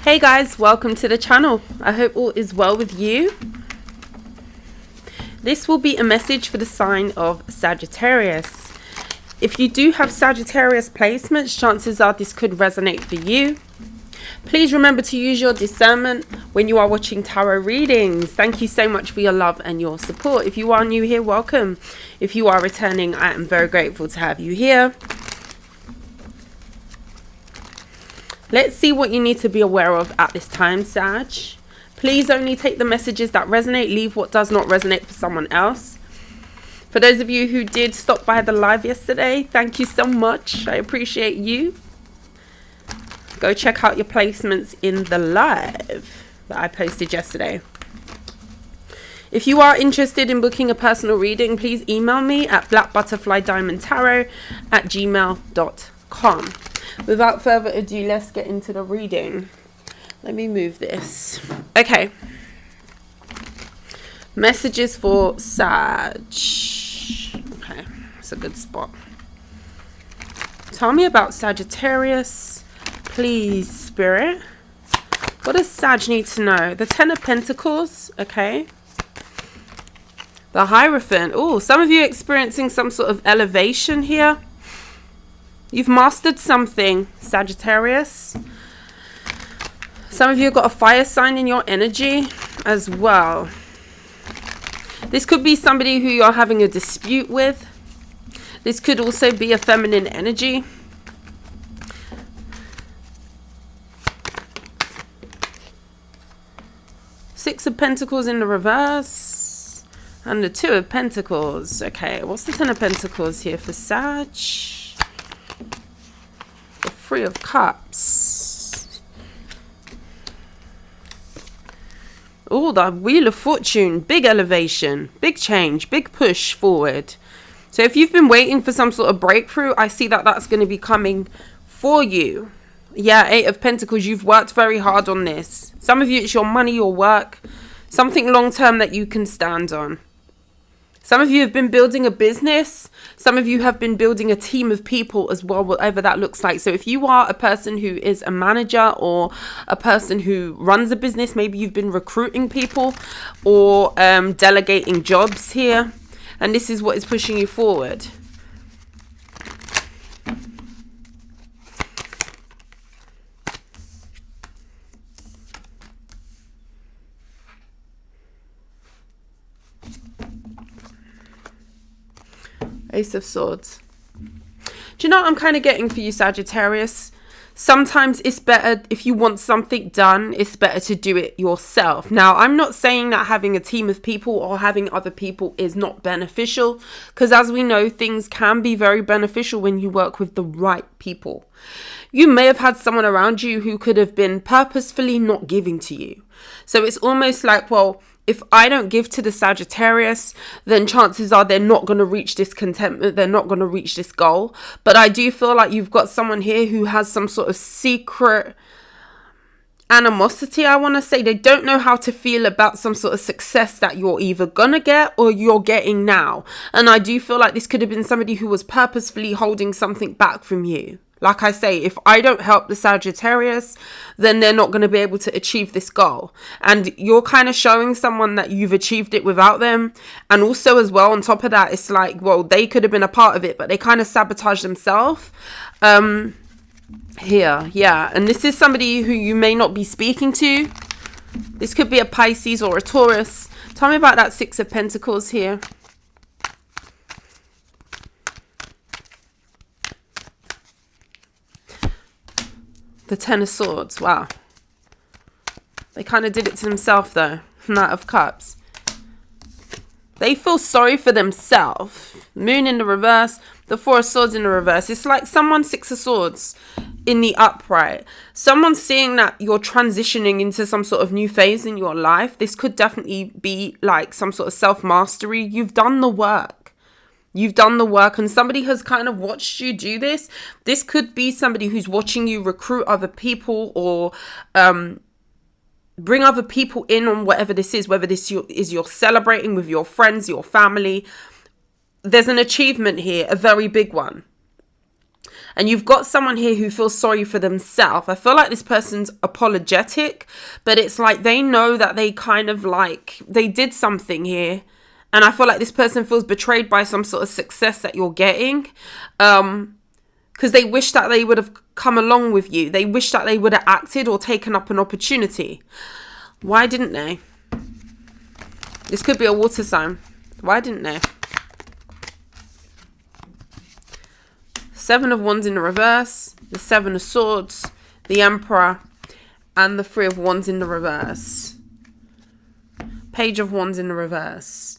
Hey guys, welcome to the channel. I hope all is well with you. This will be a message for the sign of Sagittarius. If you do have Sagittarius placements, chances are this could resonate for you. Please remember to use your discernment when you are watching tarot readings. Thank you so much for your love and your support. If you are new here, welcome. If you are returning, I am very grateful to have you here. Let's see what you need to be aware of at this time, Sag. Please only take the messages that resonate. Leave what does not resonate for someone else. For those of you who did stop by the live yesterday, thank you so much. I appreciate you. Go check out your placements in the live that I posted yesterday. If you are interested in booking a personal reading, please email me at blackbutterflydiamondtarot@gmail.com. Without further ado, let's get into the reading. Let me move this. Okay. Messages for Sag. Okay, it's a good spot. Tell me about Sagittarius, please, Spirit. What does Sag need to know? The Ten of Pentacles, okay. The Hierophant. Oh, some of you are experiencing some sort of elevation here. You've mastered something, Sagittarius. Some of you have got a fire sign in your energy as well. This could be somebody who you're having a dispute with. This could also be a feminine energy. Six of Pentacles in the reverse. And the Two of Pentacles. Okay, what's the Ten of Pentacles here for Sag? The Three of Cups. Oh, the Wheel of Fortune. Big elevation, big change, big push forward. So if you've been waiting for some sort of breakthrough, I see that that's going to be coming for you. Yeah, Eight of Pentacles. You've worked very hard on this. Some of you, it's your money, your work, something long term that you can stand on. Some of you have been building a business. Some of you have been building a team of people as well, whatever that looks like. So if you are a person who is a manager or a person who runs a business, maybe you've been recruiting people or delegating jobs here. And this is what is pushing you forward. Ace of Swords. Do you know what I'm kind of getting for you, Sagittarius? Sometimes it's better, if you want something done, it's better to do it yourself. Now, I'm not saying that having a team of people or having other people is not beneficial, because as we know, things can be very beneficial when you work with the right people. You may have had someone around you who could have been purposefully not giving to you. So it's almost like, well, if I don't give to the Sagittarius, then chances are they're not going to reach this contentment. They're not going to reach this goal. But I do feel like you've got someone here who has some sort of secret animosity, I want to say. They don't know how to feel about some sort of success that you're either going to get or you're getting now. And I do feel like this could have been somebody who was purposefully holding something back from you. Like I say, if I don't help the Sagittarius, then they're not going to be able to achieve this goal. And you're kind of showing someone that you've achieved it without them. And also as well, on top of that, it's like, well, they could have been a part of it, but they kind of sabotage themselves. Here, yeah. And this is somebody who you may not be speaking to. This could be a Pisces or a Taurus. Tell me about that Six of Pentacles here. The Ten of Swords. Wow. They kind of did it to themselves though. Knight of Cups. They feel sorry for themselves. Moon in the reverse. The Four of Swords in the reverse. It's like someone Six of Swords in the upright. Someone's seeing that you're transitioning into some sort of new phase in your life. This could definitely be like some sort of self-mastery. You've done the work. You've done the work and somebody has kind of watched you do this. This could be somebody who's watching you recruit other people or bring other people in on whatever this is, whether this is you're celebrating with your friends, your family. There's an achievement here, a very big one. And you've got someone here who feels sorry for themselves. I feel like this person's apologetic, but it's like they know that they kind of like, they did something here. And I feel like this person feels betrayed by some sort of success that you're getting. Because they wish that they would have come along with you. They wish that they would have acted or taken up an opportunity. Why didn't they? This could be a water sign. Why didn't they? Seven of Wands in the reverse, the Seven of Swords, the Emperor, and the Three of Wands in the reverse. Page of Wands in the reverse.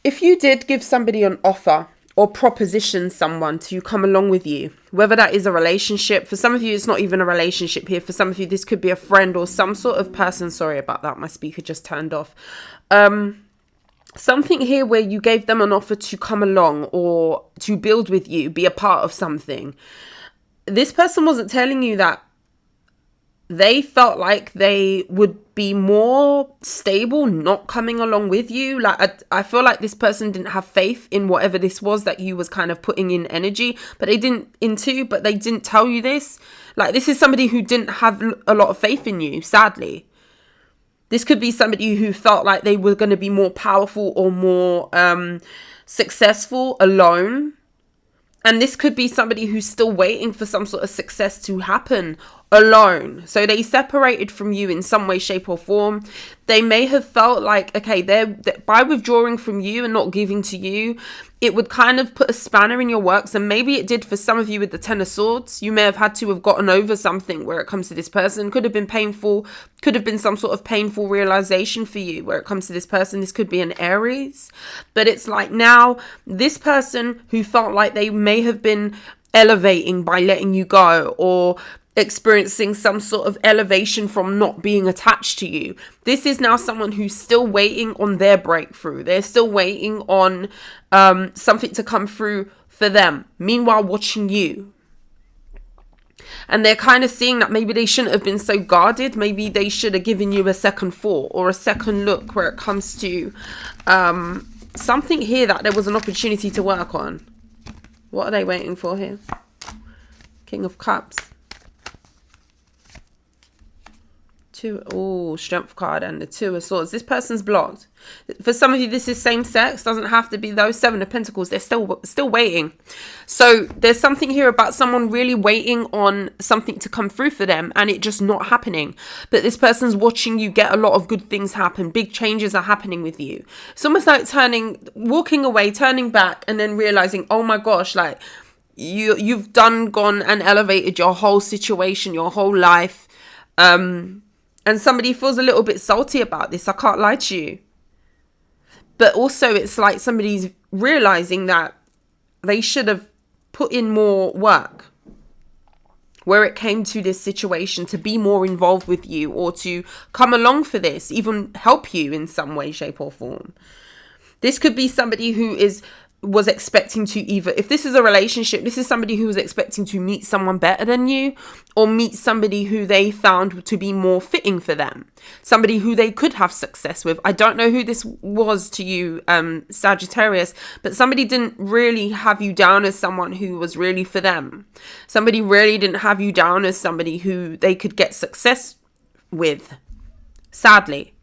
If you did give somebody an offer or proposition someone to come along with you, whether that is a relationship, for some of you, it's not even a relationship here. For some of you, this could be a friend or some sort of person. Sorry about that. My speaker just turned off. Something here where you gave them an offer to come along or to build with you, be a part of something. This person wasn't telling you that. They felt like they would be more stable not coming along with you. Like I feel like this person didn't have faith in whatever this was that you was kind of putting in energy, but they didn't tell you this. Like, this is somebody who didn't have a lot of faith in you, sadly. This could be somebody who felt like they were going to be more powerful or more successful alone. And this could be somebody who's still waiting for some sort of success to happen alone. So they separated from you in some way, shape or form. They may have felt like, okay, by withdrawing from you and not giving to you, it would kind of put a spanner in your works. And maybe it did for some of you with the Ten of Swords. You may have had to have gotten over something where it comes to this person. Could have been painful. Could have been some sort of painful realization for you where it comes to this person. This could be an Aries. But it's like now, this person who felt like they may have been elevating by letting you go, or experiencing some sort of elevation from not being attached to you. This is now someone who's still waiting on their breakthrough. They're still waiting on something to come through for them. Meanwhile, watching you. And they're kind of seeing that maybe they shouldn't have been so guarded. Maybe they should have given you a second thought or a second look where it comes to something here that there was an opportunity to work on. What are they waiting for here? King of Cups. Strength card and the Two of Swords. This person's blocked. For some of you, this is same sex. Doesn't have to be those. Seven of Pentacles. They're still waiting. So there's something here about someone really waiting on something to come through for them and it just not happening. But this person's watching you get a lot of good things happen. Big changes are happening with you. It's almost like walking away, turning back, and then realizing, oh my gosh, like you've gone and elevated your whole situation, your whole life. And somebody feels a little bit salty about this. I can't lie to you. But also it's like somebody's realizing that they should have put in more work where it came to this situation, to be more involved with you or to come along for this, even help you in some way, shape or form. This could be somebody who was expecting to either, if this is a relationship, this is somebody who was expecting to meet someone better than you or meet somebody who they found to be more fitting for them. Somebody who they could have success with. I don't know who this was to you, Sagittarius, but somebody didn't really have you down as someone who was really for them. Somebody really didn't have you down as somebody who they could get success with, sadly.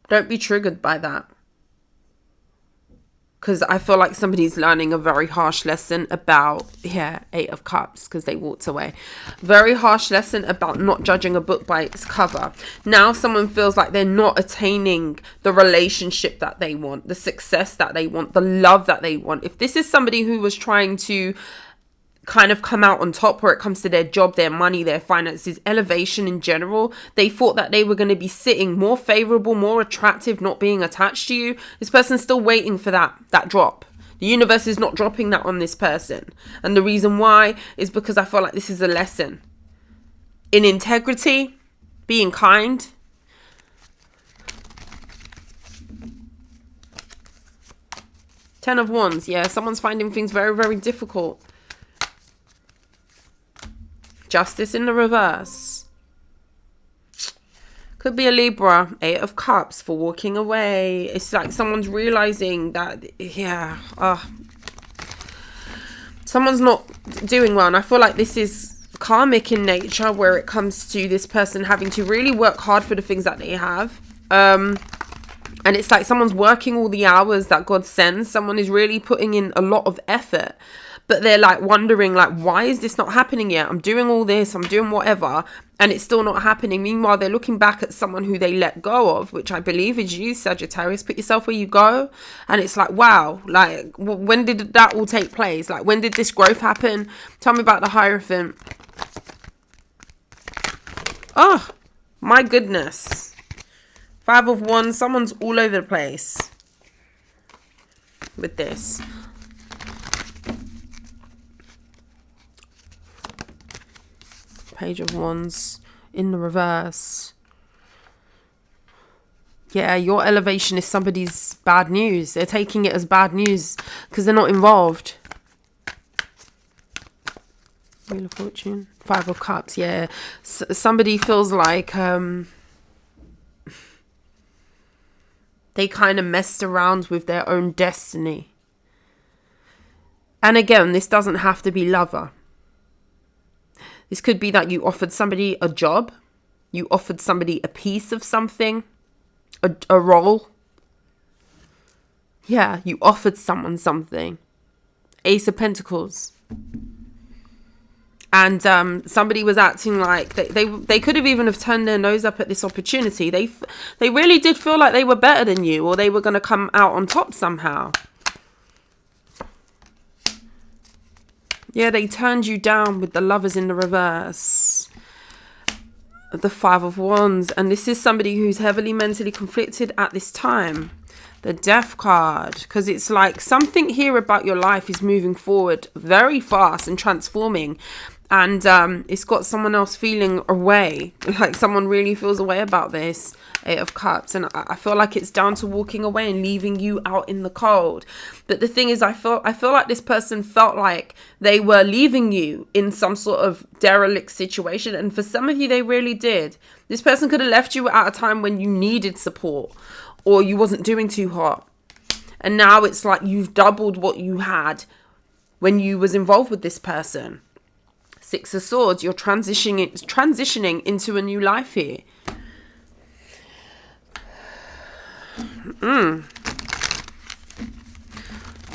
Don't be triggered by that. Because I feel like somebody's learning a very harsh lesson about, Eight of Cups, because they walked away. Very harsh lesson about not judging a book by its cover. Now someone feels like they're not attaining the relationship that they want, the success that they want, the love that they want. If this is somebody who was trying to kind of come out on top where it comes to their job, their money, their finances, elevation in general, they thought that they were going to be sitting more favorable, more attractive, not being attached to you. This person's still waiting for that drop. The universe is not dropping that on this person. And the reason why is because I feel like this is a lesson in integrity, being kind. Ten of Wands. Yeah, someone's finding things very, very difficult. Justice in the reverse. Could be a Libra. 8 of Cups for walking away. It's like someone's realizing that, yeah, someone's not doing well. And I feel like this is karmic in nature, where it comes to this person having to really work hard for the things that they have. And it's like someone's working all the hours that God sends. Someone is really putting in a lot of effort, but they're like wondering, like, why is this not happening yet? I'm doing all this, I'm doing whatever, and it's still not happening. Meanwhile, they're looking back at someone who they let go of, which I believe is you, Sagittarius. Put yourself where you go. And it's like, wow, like, when did that all take place? Like, when did this growth happen? Tell me about the Hierophant. Oh, my goodness. 5 of Wands. Someone's all over the place with this. Page of Wands in the reverse. Yeah, your elevation is somebody's bad news. They're taking it as bad news because they're not involved. Wheel of Fortune. 5 of Cups. Yeah, somebody feels like they kind of messed around with their own destiny. And again, this doesn't have to be lover. This could be that you offered somebody a job. You offered somebody a piece of something. A role. Yeah, you offered someone something. Ace of Pentacles. And somebody was acting like they could have even have turned their nose up at this opportunity. They really did feel like they were better than you, or they were going to come out on top somehow. Yeah, they turned you down with the Lovers in the reverse. The 5 of Wands. And this is somebody who's heavily mentally conflicted at this time. The Death card. Because it's like something here about your life is moving forward very fast and transforming. And it's got someone else feeling away. Like someone really feels away about this. 8 of Cups. And I feel like it's down to walking away and leaving you out in the cold. But the thing is, I feel like this person felt like they were leaving you in some sort of derelict situation. And for some of you, they really did. This person could have left you at a time when you needed support, or you wasn't doing too hot. And now it's like you've doubled what you had when you was involved with this person. 6 of Swords. You're transitioning into a new life here.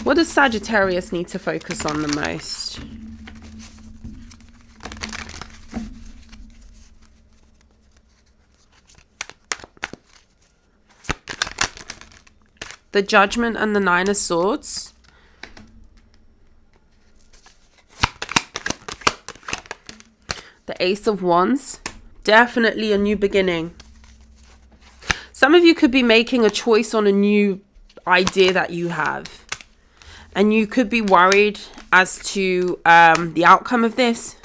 What does Sagittarius need to focus on the most? The Judgment and the 9 of Swords. The Ace of Wands. Definitely a new beginning. Some of you could be making a choice on a new idea that you have. And you could be worried as to the outcome of this.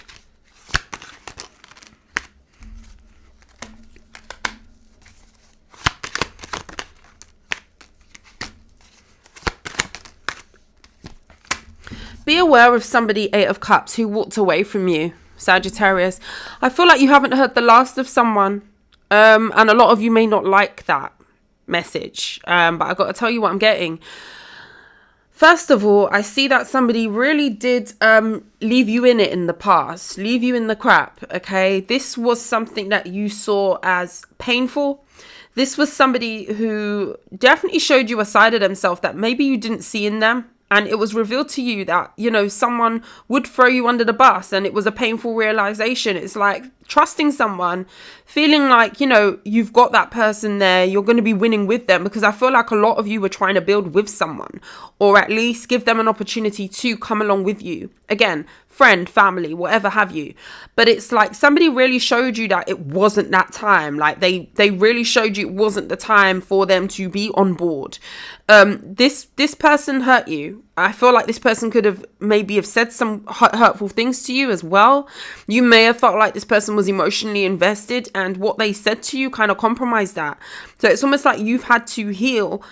Be aware of somebody, 8 of Cups, who walked away from you, Sagittarius. I feel like you haven't heard the last of someone. And a lot of you may not like that message. But I got to tell you what I'm getting. First of all, I see that somebody really did leave you in it in the past. Leave you in the crap, okay? This was something that you saw as painful. This was somebody who definitely showed you a side of themselves that maybe you didn't see in them. And it was revealed to you that, you know, someone would throw you under the bus, and it was a painful realization. It's like trusting someone, feeling like, you know, you've got that person there, you're going to be winning with them, because I feel like a lot of you were trying to build with someone, or at least give them an opportunity to come along with you. Again, friend, family, whatever have you. But it's like somebody really showed you that it wasn't that time. Like they really showed you it wasn't the time for them to be on board. This person hurt you. I feel like this person could have maybe have said some hurtful things to you as well. You may have felt like this person was emotionally invested, and what they said to you kind of compromised that. So it's almost like you've had to heal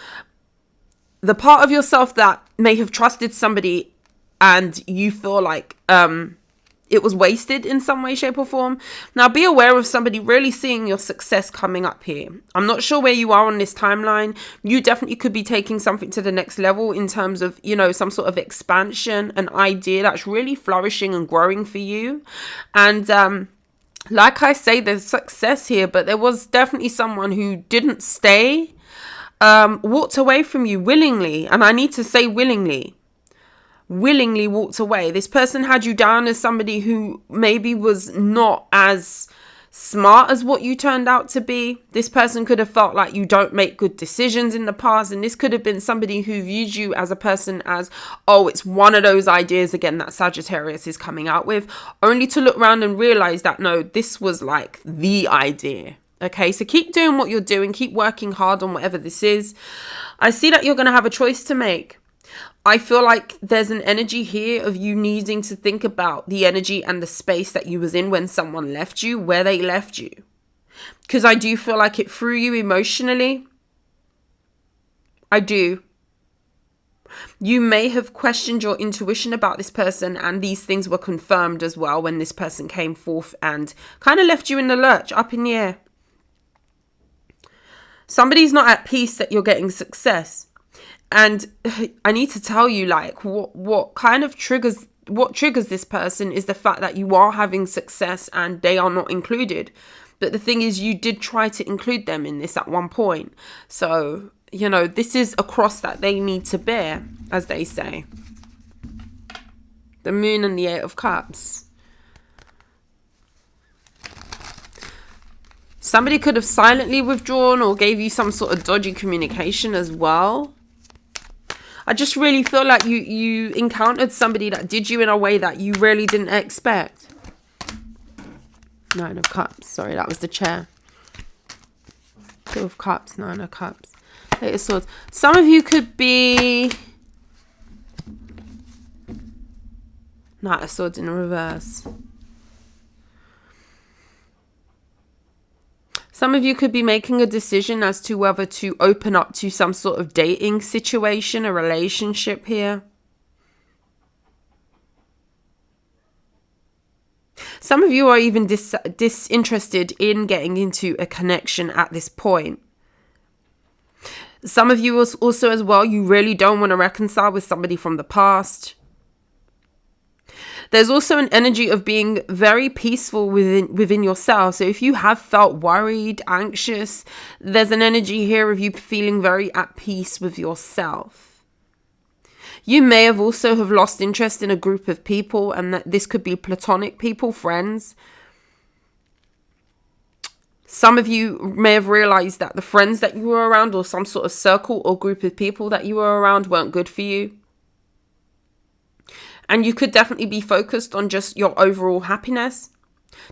the part of yourself that may have trusted somebody, and you feel like it was wasted in some way, shape or form. Now be aware of somebody really seeing your success coming up here. I'm not sure where you are on this timeline. You definitely could be taking something to the next level in terms of, you know, some sort of expansion, an idea that's really flourishing and growing for you. And like I say, there's success here, but there was definitely someone who didn't stay, walked away from you willingly. And I need to say willingly walked away. This person had you down as somebody who maybe was not as smart as what you turned out to be. This person could have felt like you don't make good decisions in the past, and this could have been somebody who viewed you as a person as, oh, it's one of those ideas again that Sagittarius is coming out with, only to look around and realize that no, this was like the idea. Okay, so keep doing what you're doing, keep working hard on whatever this is. I see that you're going to have a choice to make. I feel like there's an energy here of you needing to think about the energy and the space that you was in when someone left you, where they left you. Because I do feel like it threw you emotionally. I do. You may have questioned your intuition about this person, and these things were confirmed as well when this person came forth and kind of left you in the lurch, up in the air. Somebody's not at peace that you're getting success. And I need to tell you, like, what triggers this person is the fact that you are having success and they are not included. But the thing is, you did try to include them in this at one point. So, you know, this is a cross that they need to bear, as they say. The Moon and the Eight of Cups. Somebody could have silently withdrawn or gave you some sort of dodgy communication as well. I just really feel like you encountered somebody that did you in a way that you really didn't expect. Nine of Cups. Sorry, that was the chair. Two of Cups, Nine of Cups. Eight of Swords. Some of you could be... Knight of Swords in reverse. Some of you could be making a decision as to whether to open up to some sort of dating situation, a relationship here. Some of you are even disinterested in getting into a connection at this point. Some of you also as well, you really don't want to reconcile with somebody from the past. There's also an energy of being very peaceful within yourself. So if you have felt worried, anxious, there's an energy here of you feeling very at peace with yourself. You may have also have lost interest in a group of people, and that this could be platonic people, friends. Some of you may have realized that the friends that you were around, or some sort of circle or group of people that you were around, weren't good for you. And you could definitely be focused on just your overall happiness.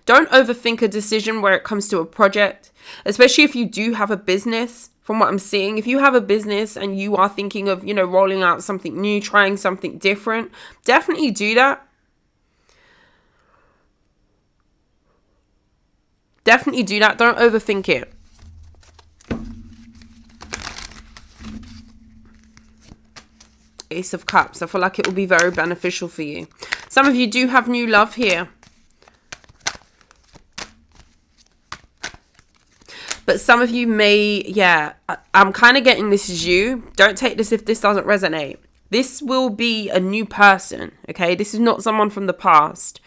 Don't overthink a decision where it comes to a project, especially if you do have a business. From what I'm seeing, if you have a business and you are thinking of, you know, rolling out something new, trying something different, definitely do that. Definitely do that. Don't overthink it. Ace of Cups. I feel like it will be very beneficial for you. Some of you do have new love here. But some of you may, I'm kind of getting this is you. Don't take this if this doesn't resonate. This will be a new person, okay? This is not someone from the past.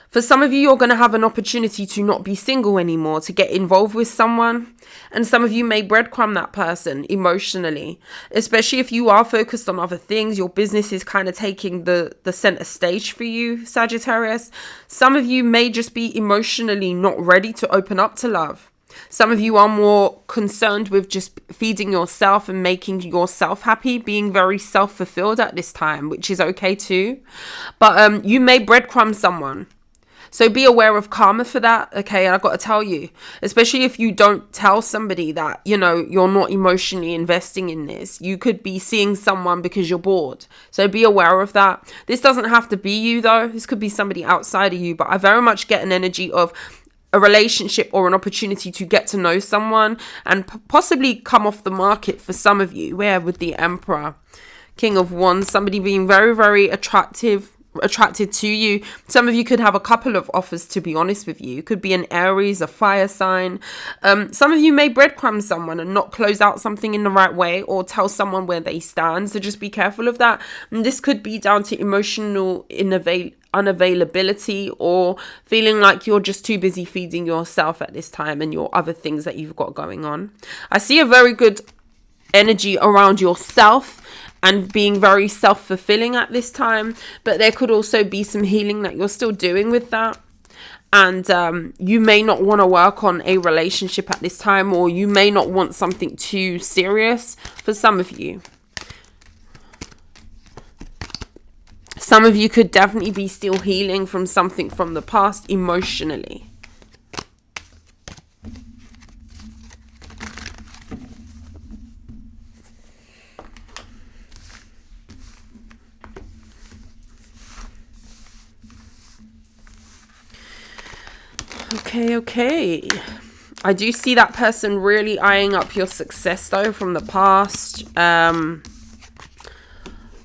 For some of you, you're going to have an opportunity to not be single anymore, to get involved with someone. And some of you may breadcrumb that person emotionally, especially if you are focused on other things. Your business is kind of taking the center stage for you, Sagittarius. Some of you may just be emotionally not ready to open up to love. Some of you are more concerned with just feeding yourself and making yourself happy, being very self-fulfilled at this time, which is okay too. But you may breadcrumb someone. So be aware of karma for that, okay? And I've got to tell you, especially if you don't tell somebody that, you know, you're not emotionally investing in this, you could be seeing someone because you're bored. So be aware of that. This doesn't have to be you though. This could be somebody outside of you, but I very much get an energy of a relationship or an opportunity to get to know someone and possibly come off the market for some of you. Where with the Emperor, King of Wands, somebody being very, very attractive, attracted to you. Some of you could have a couple of offers, to be honest with you. It could be an Aries, a fire sign. Some of you may breadcrumb someone and not close out something in the right way, or tell someone where they stand. So just be careful of that. And this could be down to emotional unavailability, or feeling like you're just too busy feeding yourself at this time and your other things that you've got going on. I see a very good energy around yourself and being very self-fulfilling at this time, but there could also be some healing that you're still doing with that. And you may not want to work on a relationship at this time, or you may not want something too serious for some of you. Some of you could definitely be still healing from something from the past emotionally. Okay. I do see that person really eyeing up your success though from the past.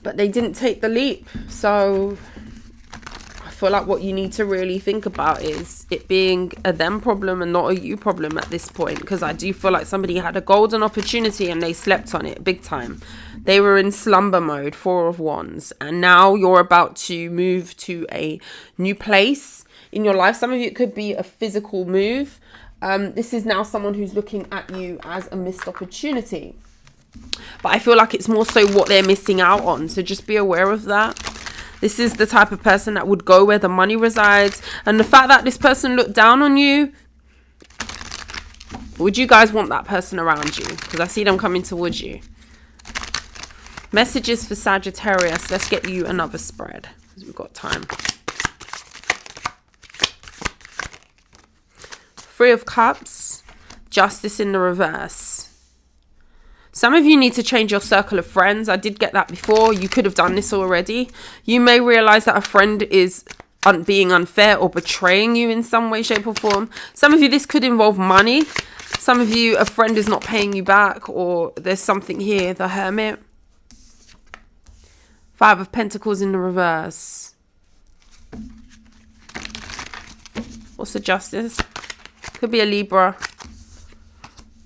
But they didn't take the leap. So I feel like what you need to really think about is it being a them problem and not a you problem at this point. Because I do feel like somebody had a golden opportunity and they slept on it big time. They were in slumber mode, 4 of Wands. And now you're about to move to a new place in your life. Some of you, it could be a physical move. This is now someone who's looking at you as a missed opportunity. But I feel like it's more so what they're missing out on. So just be aware of that. This is the type of person that would go where the money resides. And the fact that this person looked down on you, would you guys want that person around you? Because I see them coming towards you. Messages for Sagittarius. Let's get you another spread because we've got time. 3 of Cups. Justice in the reverse. Some of you need to change your circle of friends. I did get that before. You could have done this already. You may realize that a friend is being unfair or betraying you in some way, shape or form. Some of you, this could involve money. Some of you, a friend is not paying you back, or there's something here. The Hermit. 5 of Pentacles in the reverse. What's the Justice? Could be a Libra.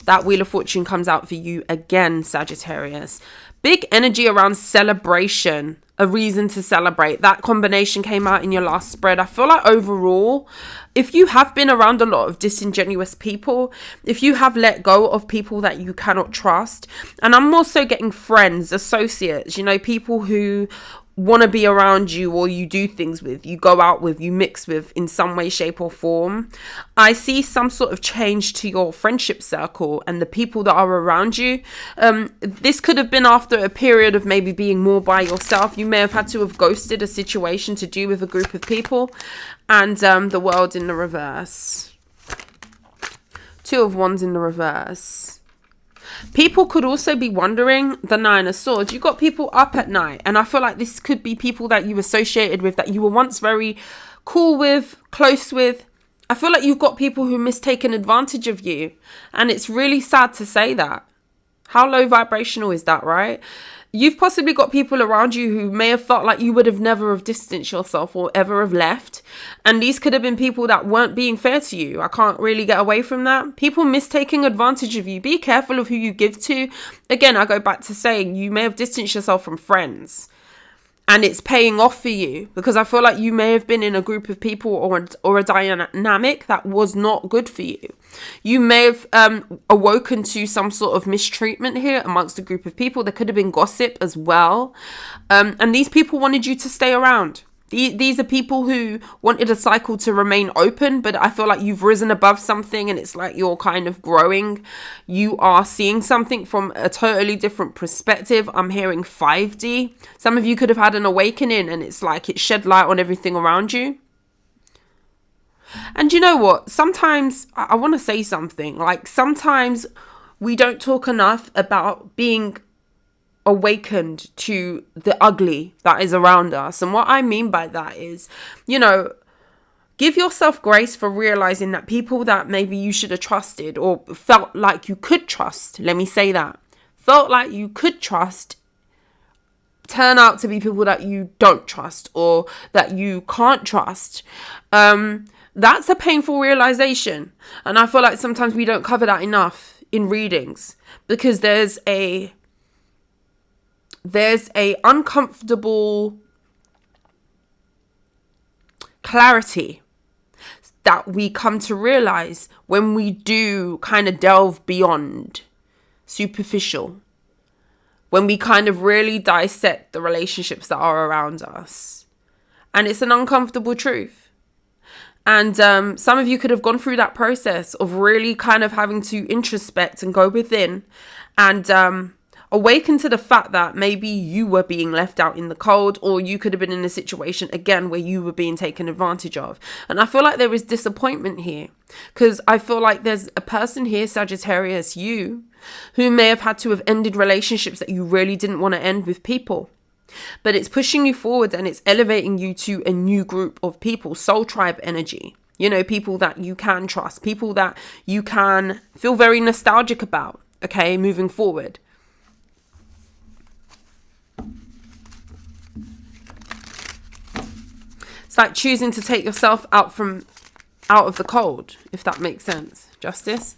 That Wheel of Fortune comes out for you again, Sagittarius. Big energy around celebration. A reason to celebrate. That combination came out in your last spread. I feel like overall, if you have been around a lot of disingenuous people, if you have let go of people that you cannot trust, and I'm also getting friends, associates, you know, people who want to be around you, or you do things with, you go out with, you mix with in some way, shape or form. I see some sort of change to your friendship circle and the people that are around you. This could have been after a period of maybe being more by yourself. You may have had to have ghosted a situation to do with a group of people. And the World in the reverse. 2 of Wands in the reverse. People could also be wondering, the 9 of Swords, you got people up at night, and I feel like this could be people that you associated with, that you were once very cool with, close with. I feel like you've got people who mistaken advantage of you, and it's really sad to say that. How low vibrational is that, right? You've possibly got people around you who may have felt like you would have never have distanced yourself or ever have left. And these could have been people that weren't being fair to you. I can't really get away from that. People mistaking advantage of you. Be careful of who you give to. Again, I go back to saying you may have distanced yourself from friends. And it's paying off for you, because I feel like you may have been in a group of people or a dynamic that was not good for you. You may have awoken to some sort of mistreatment here amongst a group of people. There could have been gossip as well. And these people wanted you to stay around. These are people who wanted a cycle to remain open, but I feel like you've risen above something and it's like you're kind of growing. You are seeing something from a totally different perspective. I'm hearing 5D. Some of you could have had an awakening and it's like it shed light on everything around you. And you know what? Sometimes I want to say something. Like sometimes we don't talk enough about being awakened to the ugly that is around us. And what I mean by that is, you know, give yourself grace for realizing that people that maybe you should have trusted or felt like you could trust, let me say that, felt like you could trust, turn out to be people that you don't trust or that you can't trust. That's a painful realization. And I feel like sometimes we don't cover that enough in readings, because there's a uncomfortable clarity that we come to realize when we do kind of delve beyond superficial, when we kind of really dissect the relationships that are around us. And it's an uncomfortable truth. And some of you could have gone through that process of really kind of having to introspect and go within and awaken to the fact that maybe you were being left out in the cold, or you could have been in a situation again where you were being taken advantage of. And I feel like there is disappointment here, because I feel like there's a person here, Sagittarius, you, who may have had to have ended relationships that you really didn't want to end with people. But it's pushing you forward and it's elevating you to a new group of people, soul tribe energy. You know, people that you can trust, people that you can feel very nostalgic about, okay, moving forward. It's like choosing to take yourself out of the cold, if that makes sense. Justice.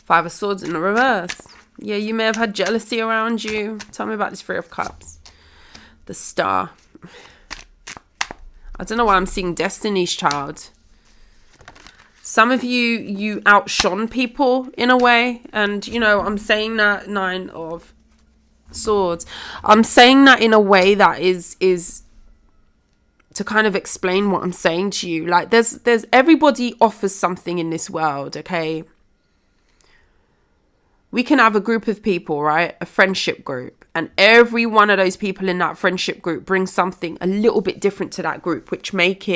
5 of Swords in the reverse. Yeah, you may have had jealousy around you. Tell me about this 3 of Cups. The Star. I don't know why I'm seeing Destiny's Child. Some of you outshone people in a way. And, you know, I'm saying that 9 of Swords. I'm saying that in a way that is to kind of explain what I'm saying to you. Like, there's everybody offers something in this world, okay? We can have a group of people, right? A friendship group. And every one of those people in that friendship group brings something a little bit different to that group, which makes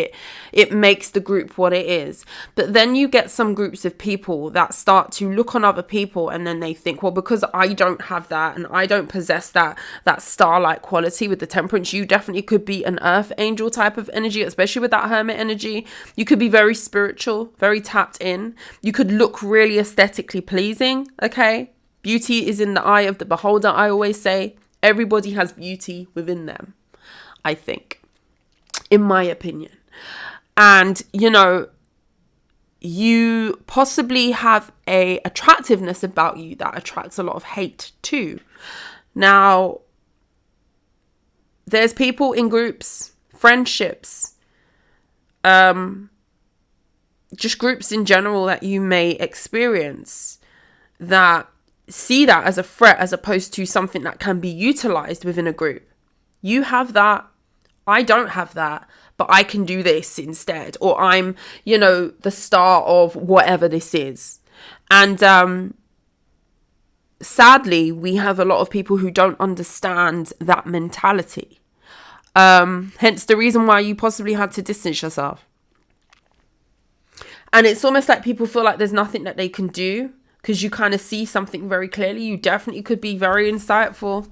the group what it is. But then you get some groups of people that start to look on other people, and then they think, well, because I don't have that and I don't possess that star-like quality with the Temperance, you definitely could be an earth angel type of energy, especially with that Hermit energy. You could be very spiritual, very tapped in. You could look really aesthetically pleasing, okay? Beauty is in the eye of the beholder, I always say. Everybody has beauty within them, I think, in my opinion. And, you know, you possibly have a attractiveness about you that attracts a lot of hate too. Now, there's people in groups, friendships, just groups in general that you may experience that see that as a threat as opposed to something that can be utilized within a group. You have that. I don't have that, but I can do this instead. Or I'm, you know, the star of whatever this is. And sadly, we have a lot of people who don't understand that mentality. Hence the reason why you possibly had to distance yourself. And it's almost like people feel like there's nothing that they can do, because you kind of see something very clearly. You definitely could be very insightful.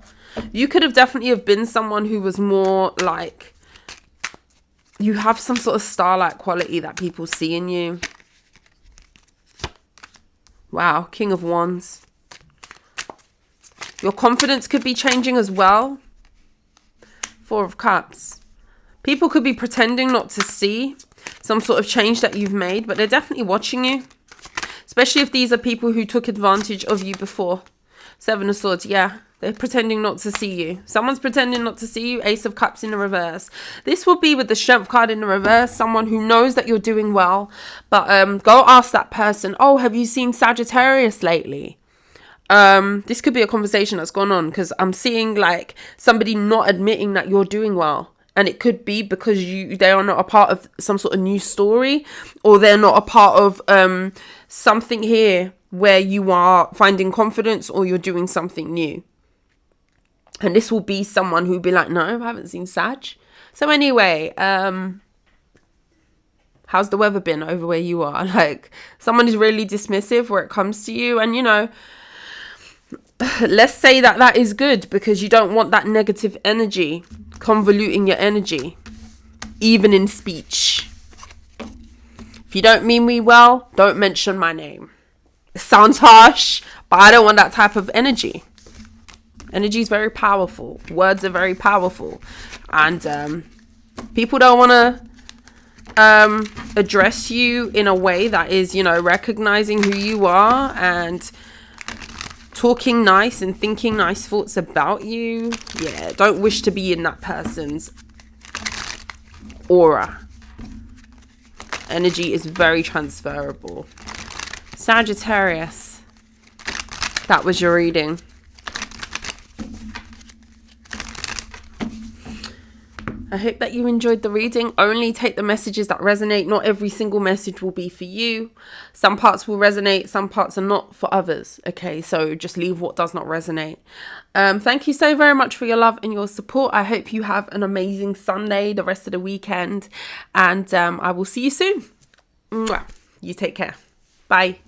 You could have definitely have been someone who was more like, you have some sort of star-like quality that people see in you. Wow, King of Wands. Your confidence could be changing as well. 4 of Cups. People could be pretending not to see some sort of change that you've made, but they're definitely watching you. Especially if these are people who took advantage of you before. 7 of Swords, yeah. They're pretending not to see you. Someone's pretending not to see you. Ace of Cups in the reverse. This will be with the Strength card in the reverse. Someone who knows that you're doing well. But go ask that person, oh, have you seen Sagittarius lately? This could be a conversation that's gone on, because I'm seeing like somebody not admitting that you're doing well. And it could be because they are not a part of some sort of new story, or they're not a part of something here where you are finding confidence, or you're doing something new. And this will be someone who'll be like, no, I haven't seen Sag. So anyway, how's the weather been over where you are? Like, someone is really dismissive where it comes to you. And, you know, let's say that is good, because you don't want that negative energy convoluting your energy, even in speech. If you don't mean me well, don't mention my name. It sounds harsh, but I don't want that type of energy. Energy is very powerful. Words are very powerful. And people don't want to address you in a way that is, you know, recognizing who you are and talking nice and thinking nice thoughts about you. Yeah, don't wish to be in that person's aura. Energy is very transferable. Sagittarius, that was your reading. I hope that you enjoyed the reading. Only take the messages that resonate. Not every single message will be for you. Some parts will resonate, some parts are not for others. Okay, so just leave what does not resonate. Thank you so very much for your love and your support. I hope you have an amazing Sunday, the rest of the weekend, and I will see you soon. Mwah. You take care. Bye.